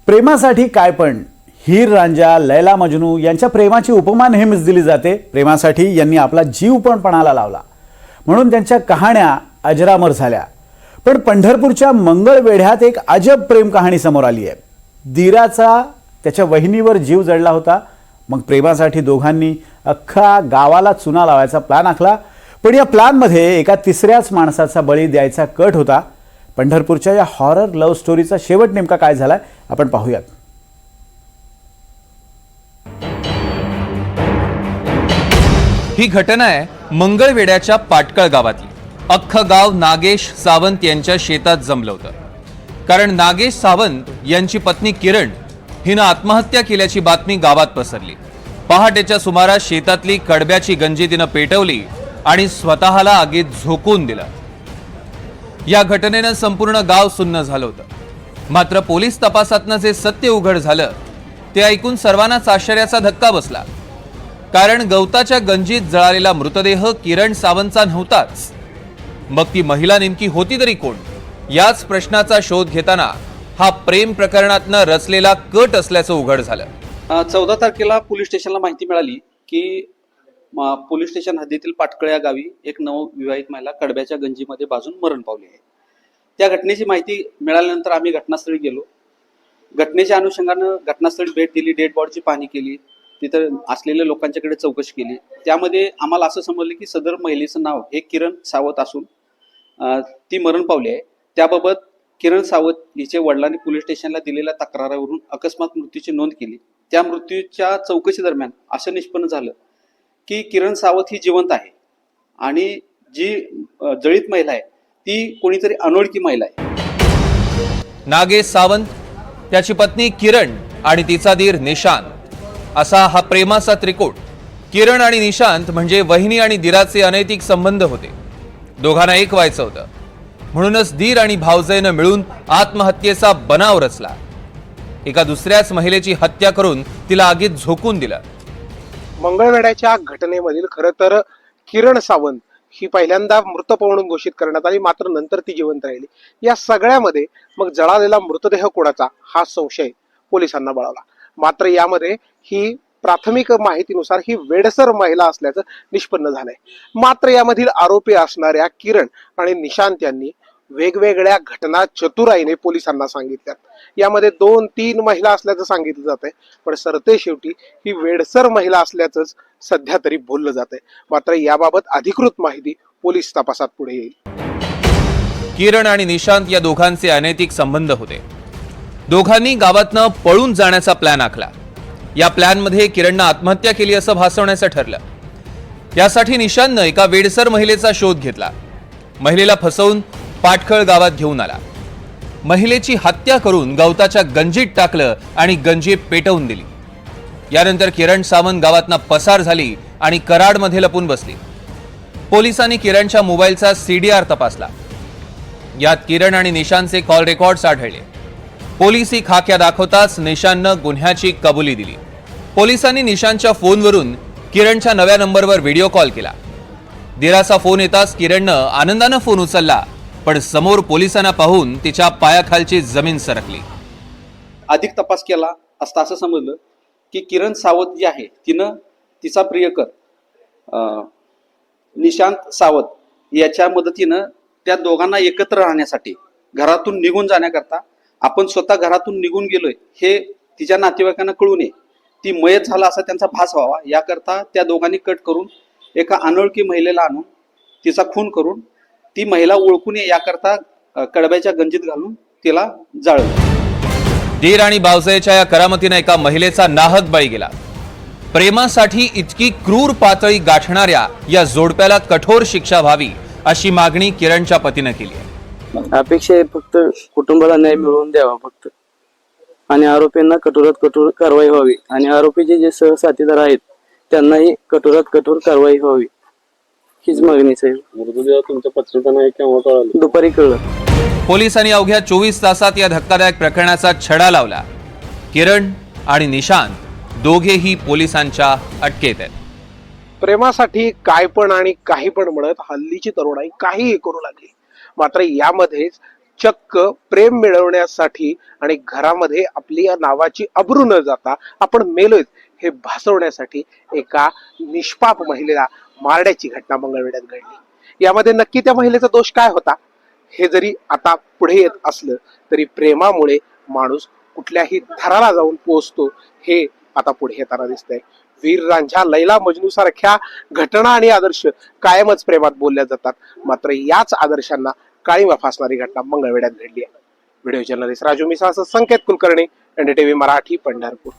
प्रेमासाठी काय पण, हीर रांझा, लैला मजनू यांच्या प्रेमाची उपमा नेहमीच दिली जाते। प्रेमासाठी यांनी आपला जीव पण पणाला लावला, म्हणून त्यांच्या कहाण्या अजरामर झाल्या। पण पंढरपूरच्या मंगळवेढ्यात एक अजब प्रेम कहाणी समोर आली आहे। दीराचा त्याच्या वहिनीवर जीव जडला होता। मग प्रेमासाठी दोघांनी अख्खा गावाला चुना लावायचा प्लॅन आखला, पण या प्लॅनमध्ये एका तिसऱ्याच माणसाचा बळी द्यायचा कट होता। पंढरपूरच्या या हॉरर लव्ह स्टोरीचा शेवट नेमका काय झालाय आपण पाहूयात। ही घटना आहे मंगळवेढ्याच्या पाटकळ गावातली। अख्खं गाव नागेश सावंत यांच्या शेतात जमलं होतं, कारण नागेश सावंत यांची पत्नी किरण हिनं आत्महत्या केल्याची बातमी गावात पसरली। पहाटेच्या सुमारास शेतातली कडब्याची गंजी तिनं पेटवली आणि स्वतःला आगीत झोकून दिलं। या घटनेनं संपूर्ण गाव सुन्न झालं होतं। मात्र पोलीस तपासातनं जे सत्य उघड झालं ते ऐकून सर्वांनाच आश्चर्याचा धक्का बसला, कारण गवताच्या गंजीत जळालेला मृतदेह किरण सावंतचा नव्हताच। मग ती महिला नेमकी होती तरी कोण, याच प्रश्नाचा शोध घेताना हा प्रेम प्रकरणातनं रचलेला कट असल्याचं उघड झालं। 14 तारखेला पोलीस स्टेशनला माहिती मिळाली की पोलीस स्टेशन हद्दीतील पाटकळ या गावी एक नवविवाहित महिला कडब्याच्या गंजीमध्ये भाजून मरण पावली आहे। त्या घटनेची माहिती मिळाल्यानंतर आम्ही घटनास्थळी गेलो। घटनेच्या अनुषंगानं घटनास्थळी भेट दिली, डेड बॉडीची पाहणी केली, तिथं असलेल्या लोकांच्याकडे चौकशी केली। त्यामध्ये आम्हाला असं समजलं की सदर महिलेचं नाव हे किरण सावंत असून ती मरण पावली आहे। त्याबाबत किरण सावंत हिचे वडिलांनी पोलीस स्टेशनला दिलेल्या तक्रारावरून अकस्मात मृत्यूची नोंद केली। त्या मृत्यूच्या चौकशी दरम्यान असं निष्पन्न झालं की किरण सावंत ही जिवंत आहे आणि जी जळीत महिला आहे ती कोणीतरी अनोळखी महिला आहे। नागेश सावंत, त्याची पत्नी किरण आणि तिचा दीर निशांत, असा हा प्रेमाचा त्रिकोट। किरण आणि निशांत म्हणजे वहिनी आणि दीराचे अनैतिक संबंध होते। दोघांना एक व्हायचं होतं, म्हणूनच दीर आणि भावजयनं मिळून आत्महत्येचा बनाव रचला। एका दुसऱ्याच महिलेची हत्या करून तिला आगीत झोकून दिलं। मंगळवेढ्याच्या घटनेमधील खरं तर किरण सावंत ही पहिल्यांदा मृत म्हणून घोषित करण्यात आली, मात्र नंतर ती जिवंत राहिली। या सगळ्यामध्ये मग जळालेला मृतदेह कोणाचा हा संशय पोलिसांना बळावला। मात्र यामध्ये ही प्राथमिक माहितीनुसार ही वेडसर महिला असल्याचं निष्पन्न झालंय। मात्र यामधील आरोपी असणाऱ्या किरण आणि निशांत यांनी वेगवेगळ्या घटना चतुराईने पोलिसांना सांगितल्यात। यामध्ये 2-3 महिला असल्याचं सांगितलं जातंय, पण सरते शेवटी ही वेडसर महिला असल्याचंच सध्या तरी बोललं जातंय। मात्र याबाबत अधिकृत माहिती पोलीस तपासात पुढे येईल। किरण आणि निशांत या दोघांचे अनैतिक संबंध होते। दोघांनी गावातनं पळून जाण्याचा प्लॅन आखला। या प्लॅनमध्ये किरणनं आत्महत्या केली असं भासवण्याचं ठरलं। यासाठी निशांतनं एका वेडसर महिलेचा शोध घेतला। महिलेला फसवून पाटखळ गावात घेऊन आला। महिलेची हत्या करून गवताच्या गंजीत टाकलं आणि गंजी पेटवून दिली। यानंतर किरण सावंत गावातनं पसार झाली आणि कराडमध्ये लपून बसली। पोलिसांनी किरणच्या मोबाईलचा CDR तपासला। यात किरण आणि निशांतचे कॉल रेकॉर्ड्स आढळले। पोलिसी खाक्या दाखवताच निशांतनं गुन्ह्याची कबुली दिली। पोलिसांनी निशांतच्या फोनवरून किरणच्या नव्या नंबरवर व्हिडिओ कॉल केला। दीराचा फोन येताच किरणनं आनंदानं फोन उचलला, पण समोर पोलिसांना पाहून तिच्या पायाखालची जमीन सरकली। अधिक तपास केला असता असं समजलं की किरण सावंत जी आहे तिनं तिचा प्रियकर निशांत सावंत याच्या मदतीनं त्या दोघांना एकत्र राहण्यासाठी घरातून निघून जाण्याकरता आपण स्वतः घरातून निघून गेलोय हे तिच्या नातेवाईकांना कळू नये, ती मयत झाला असा त्यांचा भास व्हावा याकरता त्या दोघांनी कट करून एका अनोळखी महिलेला आणून तिचा खून करून ती महिला ओळखू नये याकरता कडब्याच्या गंजीत घालून तिला जाळलं। दीर आणि भावजयच्या या करामतीनं एका महिलेचा नाहक बळी गेला। प्रेमासाठी इतकी क्रूर पातळी गाठणाऱ्या या जोडप्याला कठोर शिक्षा व्हावी अशी मागणी किरणच्या पतीनं केली आहे। अपेक्षा आहे फक्त कुटुंबाला न्याय मिळवून द्यावा फक्त, आणि आरोपींना कठोरात कठोर कारवाई व्हावी, आणि आरोपीचे जे सहसाथीदार आहेत त्यांनाही कठोरात कठोर कारवाई व्हावी हीच मागणीच आहे। तुमच्या पत्नीचं नाव केव्हा कळालं? दुपारी कळलं। पोलिसांनी अवघ्या 24 तासात या धक्कादायक प्रकरणाचा छडा लावला। किरण आणि निशांत दोघेही पोलिसांच्या अटकेत आहेत। प्रेमासाठी काय पण आणि काही पण म्हणत हल्लीची तरुणाई काहीही करू लागली। मात्र यामध्येच चक्क प्रेम मिळवण्यासाठी आणि घरामध्ये आपली या नावाची अब्रू न जाता आपण मेलोय हे भासवण्यासाठी एका निष्पाप महिलेला मारण्याची घटना मंगळवेढ्यात घडली। यामध्ये नक्की त्या महिलेचा दोष काय होता हे जरी आता पुढे येत असलं तरी प्रेमामुळे माणूस कुठल्याही थराला जाऊन पोहोचतो हे आता पुढे येताना दिसतंय। वीर रांझा लैला मजनू सारख्या घटना आणि आदर्श कायमच प्रेमात बोलल्या जातात, मात्र याच आदर्शांना काळीमा फासणारी घटना मंगळवेढ्यात घडली आहे। व्हिडिओ जर्नलिस्ट राजू मिसाळ, संकेत कुलकर्णी, NDTV मराठी, पंढरपूर।